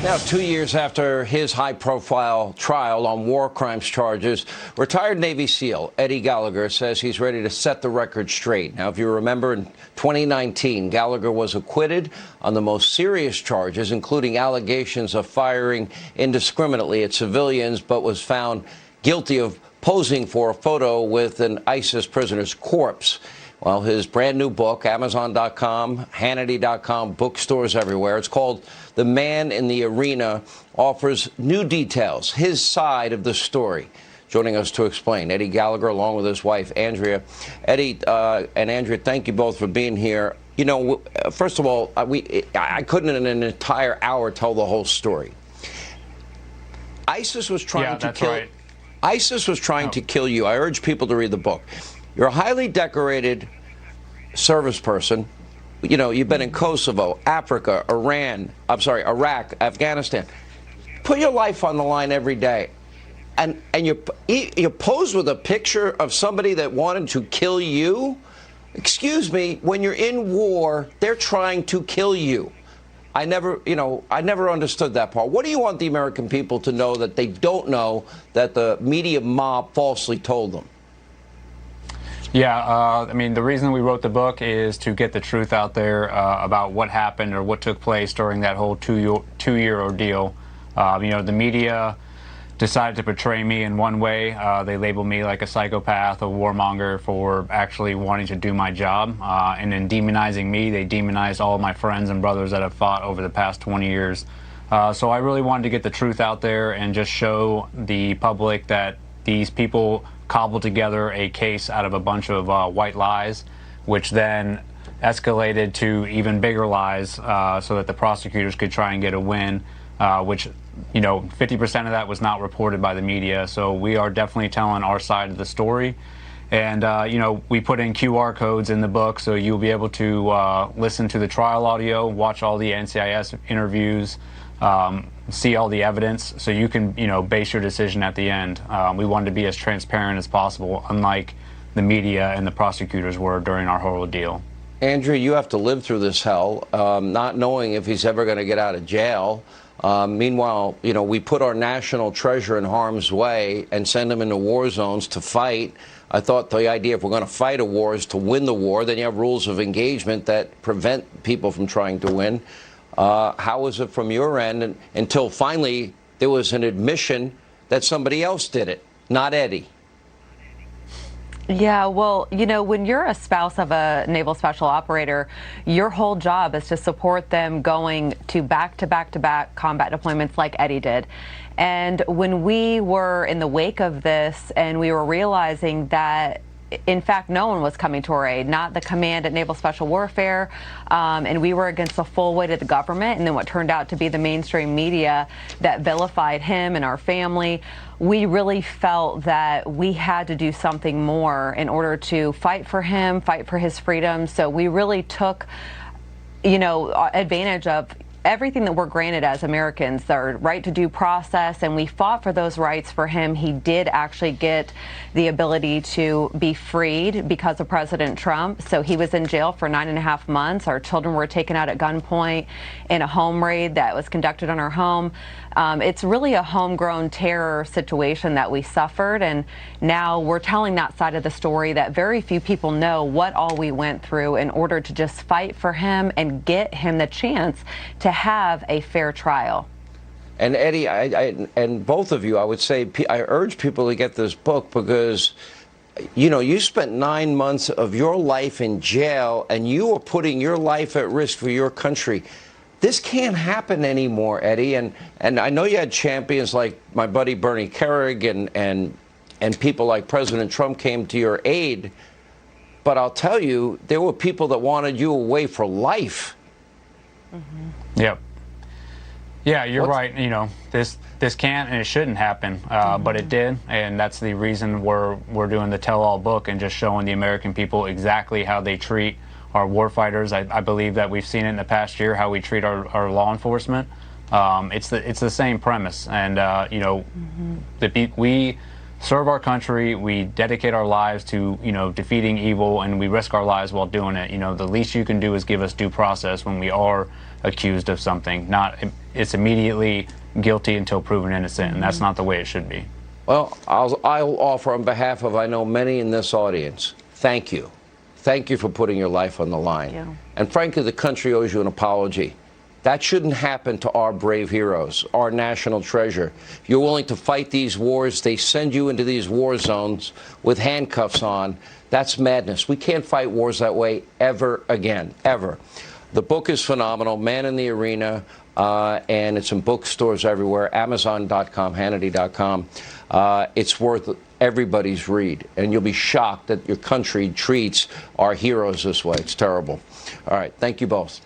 Now, 2 years after his high-profile trial on war crimes charges, retired Navy SEAL Eddie Gallagher says he's ready to set the record straight. Now, if you remember, in 2019, Gallagher was acquitted on the most serious charges, including allegations of firing indiscriminately at civilians, but was found guilty of posing for a photo with an ISIS prisoner's corpse. Well, his brand new book, Amazon.com, Hannity.com, bookstores everywhere. It's called The Man in the Arena, offers new details, his side of the story. Joining us to explain, Eddie Gallagher, along with his wife, Andrea. Eddie and Andrea, thank you both for being here. You know, first of all, I couldn't in an entire hour tell the whole story. ISIS was trying to kill. Right. ISIS was trying to kill you. I urge people to read the book. You're a highly decorated service person. You know, you've been in Kosovo, Africa, Iraq, Afghanistan. Put your life on the line every day. And you pose with a picture of somebody that wanted to kill you? Excuse me, when you're in war, they're trying to kill you. I never understood that part. What do you want the American people to know that they don't know that the media mob falsely told them? Yeah, I mean, the reason we wrote the book is to get the truth out there about what happened or what took place during that whole two-year ordeal. You know, the media decided to portray me in one way. They labeled me like a psychopath, a warmonger for actually wanting to do my job. And in demonizing me, they demonized all of my friends and brothers that have fought over the past 20 years. So I really wanted to get the truth out there and just show the public that these people cobbled together a case out of a bunch of white lies, which then escalated to even bigger lies so that the prosecutors could try and get a win, which, you know, 50% of that was not reported by the media. So we are definitely telling our side of the story. And, you know, we put in QR codes in the book, so you'll be able to listen to the trial audio, watch all the NCIS interviews, see all the evidence, so you can, you know, base your decision at the end. We wanted to be as transparent as possible, unlike the media and the prosecutors were during our whole deal. Andrea, you have to live through this hell, not knowing if he's ever going to get out of jail. Meanwhile, you know, we put our national treasure in harm's way and send him into war zones to fight. I thought the idea, if we're going to fight a war, is to win the war. Then you have rules of engagement that prevent people from trying to win. How was it from your end until finally there was an admission that somebody else did it, not Eddie? Yeah, well, you know, when you're a spouse of a naval special operator, your whole job is to support them going to back-to-back combat deployments like Eddie did. And when we were in the wake of this and we were realizing that in fact, no one was coming to our aid, not the command at Naval Special Warfare, and we were against the full weight of the government, and then what turned out to be the mainstream media that vilified him and our family. We really felt that we had to do something more in order to fight for him, fight for his freedom. So we really took, you know, advantage of everything that we're granted as Americans, our right to due process, and we fought for those rights for him. He did actually get the ability to be freed because of President Trump. So he was in jail for 9.5 months. Our children were taken out at gunpoint in a home raid that was conducted on our home. It's really a homegrown terror situation that we suffered, and now we're telling that side of the story that very few people know what all we went through in order to just fight for him and get him the chance to have a fair trial. And Eddie, and both of you, I would say, I urge people to get this book because, you know, you spent 9 months of your life in jail and you were putting your life at risk for your country. This can't happen anymore, Eddie. And I know you had champions like my buddy Bernie Kerik and people like President Trump came to your aid. But I'll tell you, there were people that wanted you away for life. Mm-hmm. Yep. Yeah, you're right. You know, this can't and it shouldn't happen, but it did, and that's the reason we're doing the tell-all book and just showing the American people exactly how they treat our warfighters. I believe that we've seen it in the past year how we treat our law enforcement. It's the same premise, and you know, we serve our country, we dedicate our lives to, defeating evil, and we risk our lives while doing it. The least you can do is give us due process when we are accused of something. It's immediately guilty until proven innocent, and that's not the way it should be. Well, I'll offer on behalf of, I know, many in this audience, thank you. Thank you for putting your life on the line. Yeah. And frankly, the country owes you an apology. That shouldn't happen to our brave heroes, our national treasure. You're willing to fight these wars. They send you into these war zones with handcuffs on. That's madness. We can't fight wars that way ever again, ever. The book is phenomenal, Man in the Arena, and it's in bookstores everywhere, Amazon.com, Hannity.com. It's worth everybody's read, and you'll be shocked that your country treats our heroes this way. It's terrible. All right, thank you both.